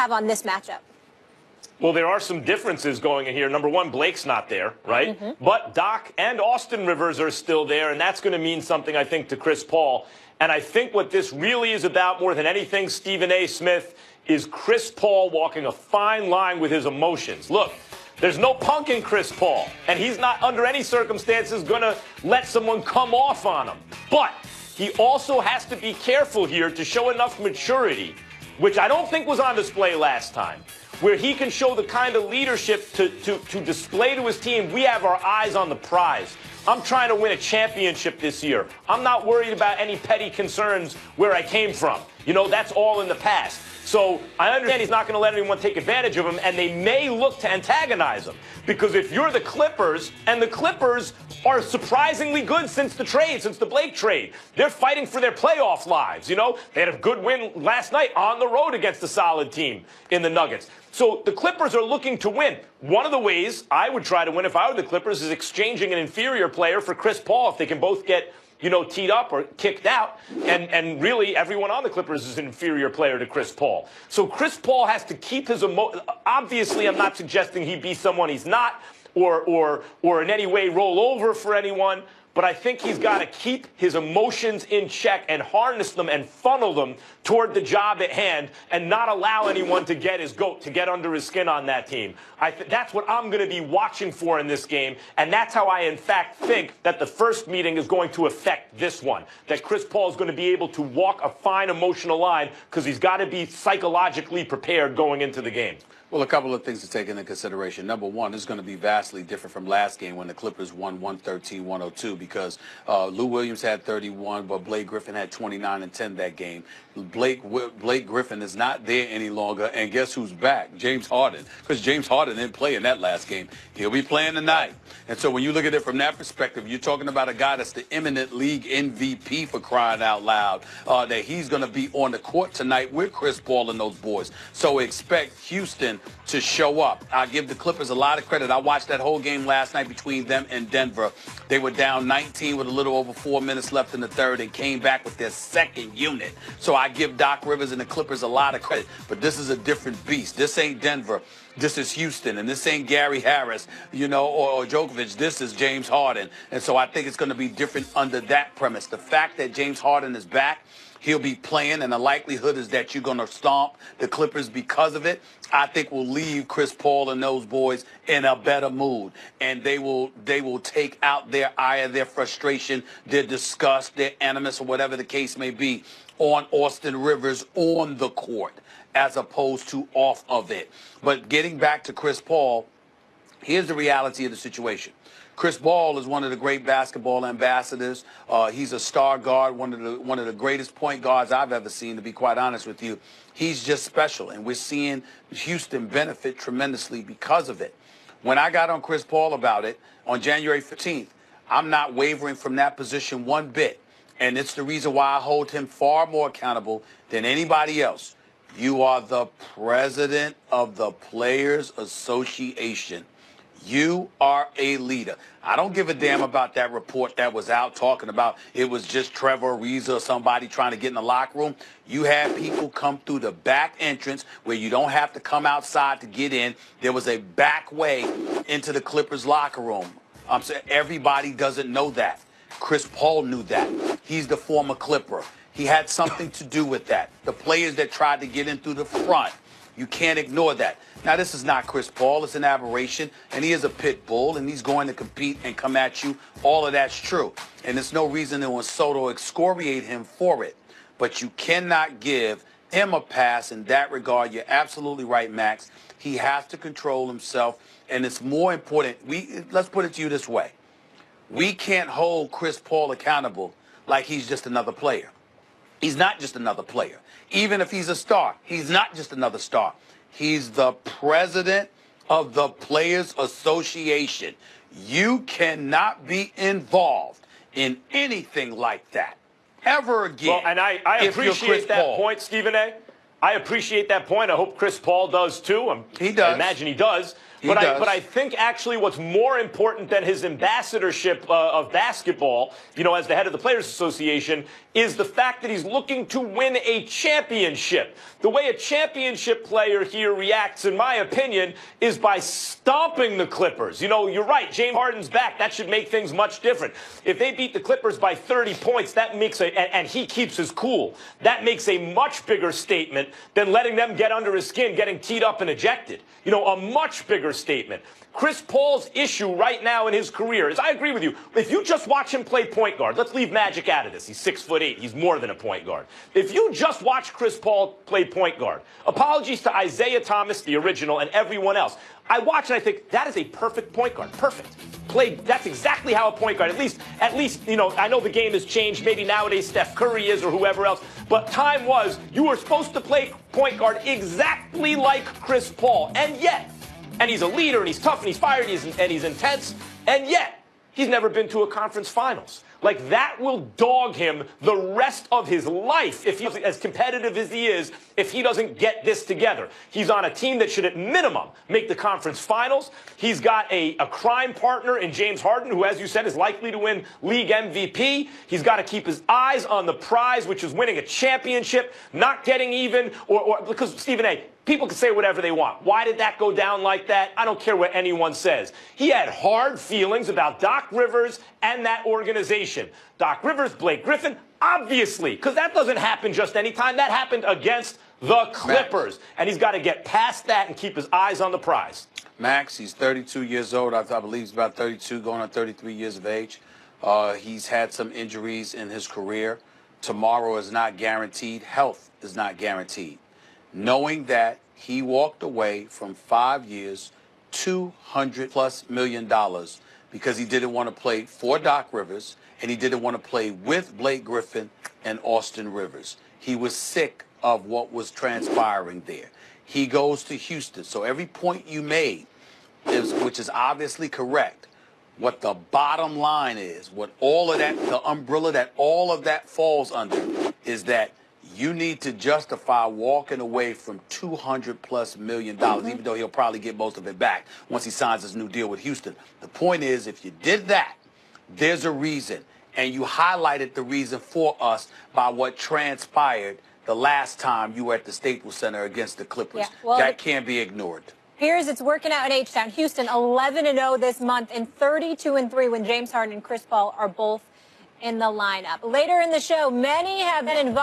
have on this matchup? Well, there are some differences going in here. Number one, Blake's not there, right? But Doc and Austin Rivers are still there, and that's going to mean something, I think, to Chris Paul. And I think what this really is about more than anything, Stephen A. Smith, is Chris Paul walking a fine line with his emotions. Look, there's no punk in Chris Paul, and he's not under any circumstances going to let someone come off on him. But he also has to be careful here to show enough maturity, which I don't think was on display last time, where he can show the kind of leadership to display to his team, we have our eyes on the prize. I'm trying to win a championship this year. I'm not worried about any petty concerns where I came from. You know, that's all in the past. So I understand he's not going to let anyone take advantage of him, and they may look to antagonize him. Because if you're the Clippers, and the Clippers are surprisingly good since the trade, since the Blake trade, they're fighting for their playoff lives. You know, they had a good win last night on the road against a solid team in the Nuggets. So the Clippers are looking to win. One of the ways I would try to win if I were the Clippers is exchanging an inferior player for Chris Paul if they can both get, you know, teed up or kicked out. And really, everyone on the Clippers is an inferior player to Chris Paul. So Chris Paul has to keep his obviously, I'm not suggesting he be someone he's not or in any way roll over for anyone. But I think he's got to keep his emotions in check and harness them and funnel them toward the job at hand and not allow anyone to get his goat, to get under his skin on that team. That's what I'm going to be watching for in this game, and that's how I, in fact, think that the first meeting is going to affect this one, that Chris Paul is going to be able to walk a fine emotional line because he's got to be psychologically prepared going into the game. Well, a couple of things to take into consideration. Number one, it's going to be vastly different from last game when the Clippers won 113-102 because Lou Williams had 31, but Blake Griffin had 29 and 10 that game. Blake Griffin is not there any longer, and guess who's back? James Harden, because James Harden didn't play in that last game. He'll be playing tonight. And so when you look at it from that perspective, you're talking about a guy that's the imminent league MVP for crying out loud, that he's going to be on the court tonight with Chris Paul and those boys. So expect Houston to show up. I give the Clippers a lot of credit. I watched that whole game last night between them and Denver. They were down 19 with a little over 4 minutes left in the third and came back with their second unit. So I give Doc Rivers and the Clippers a lot of credit. But this is a different beast. This ain't Denver. This is Houston, and this ain't Gary Harris, you know, or Djokovic. This is James Harden. And so I think it's going to be different under that premise. The fact that James Harden is back, he'll be playing, and the likelihood is that you're going to stomp the Clippers because of it, I think will leave Chris Paul and those boys in a better mood. And they will take out their ire, their frustration, their disgust, their animus, or whatever the case may be, on Austin Rivers on the court as opposed to off of it. But getting back to Chris Paul, here's the reality of the situation. Chris Paul is one of the great basketball ambassadors. He's a star guard, one of the greatest point guards I've ever seen, to be quite honest with you. He's just special, and we're seeing Houston benefit tremendously because of it. When I got on Chris Paul about it on January 15th, I'm not wavering from that position one bit, and it's the reason why I hold him far more accountable than anybody else. You are the president of the Players Association. You are a leader. I don't give a damn about that report that was out talking about it was just Trevor Ariza or somebody trying to get in the locker room. You had people come through the back entrance where you don't have to come outside to get in. There was a back way into the Clippers locker room. I'm saying everybody doesn't know that. Chris Paul knew that. He's the former Clipper. He had something to do with that. The players that tried to get in through the front. You can't ignore that. Now, this is not Chris Paul. It's an aberration, and he is a pit bull, and he's going to compete and come at you. All of that's true, and there's no reason to insult or excoriate him for it. But you cannot give him a pass in that regard. You're absolutely right, Max. He has to control himself, and it's more important. Let's put it to you this way. We can't hold Chris Paul accountable like he's just another player. He's not just another player. Even if he's a star, he's not just another star. He's the president of the Players Association. You cannot be involved in anything like that ever again. Well, and I appreciate that point, Stephen A. I appreciate that point. I hope Chris Paul does too. He does. I imagine he does. But I think actually what's more important than his ambassadorship of basketball, as the head of the Players Association, is the fact that he's looking to win a championship. The way a championship player here reacts, in my opinion, is by stomping the Clippers. You're right, James Harden's back. That should make things much different. If they beat the Clippers by 30 points, that makes and he keeps his cool, that makes a much bigger statement than letting them get under his skin, getting teed up and ejected. A much bigger statement. Chris Paul's issue right now in his career is, I agree with you, if you just watch him play point guard, let's leave Magic out of this. He's 6'8". He's more than a point guard. If you just watch Chris Paul play point guard, apologies to Isaiah Thomas, the original, and everyone else, I watch and I think that is a perfect point guard. Perfect. That's exactly how a point guard, at least, I know the game has changed. Maybe nowadays Steph Curry is or whoever else. But time was, you were supposed to play point guard exactly like Chris Paul. And he's a leader, and he's tough, and he's fiery, and he's intense, and yet he's never been to a conference finals. Like, that will dog him the rest of his life, if he's as competitive as he is, if he doesn't get this together. He's on a team that should, at minimum, make the conference finals. He's got a crime partner in James Harden, who, as you said, is likely to win league MVP. He's got to keep his eyes on the prize, which is winning a championship, not getting even, or because, Stephen A., people can say whatever they want. Why did that go down like that? I don't care what anyone says. He had hard feelings about Doc Rivers and that organization. Doc Rivers, Blake Griffin, obviously, because that doesn't happen just any time. That happened against the Clippers. And he's got to get past that and keep his eyes on the prize. Max, he's 32 years old. I believe he's about 32, going on 33 years of age. He's had some injuries in his career. Tomorrow is not guaranteed. Health is not guaranteed. Knowing that he walked away from 5 years, $200+ million, because he didn't want to play for Doc Rivers and he didn't want to play with Blake Griffin and Austin Rivers. He was sick of what was transpiring there. He goes to Houston. So every point you made, which is obviously correct, what the bottom line is, what all of that, the umbrella that all of that falls under, is that you need to justify walking away from $200+ million, even though he'll probably get most of it back once he signs his new deal with Houston. The point is, if you did that, there's a reason. And you highlighted the reason for us by what transpired the last time you were at the Staples Center against the Clippers. That can't be ignored. Here's it's working out in H-Town. Houston 11-0 this month and 32-3 when James Harden and Chris Paul are both in the lineup. Later in the show, many have been invited.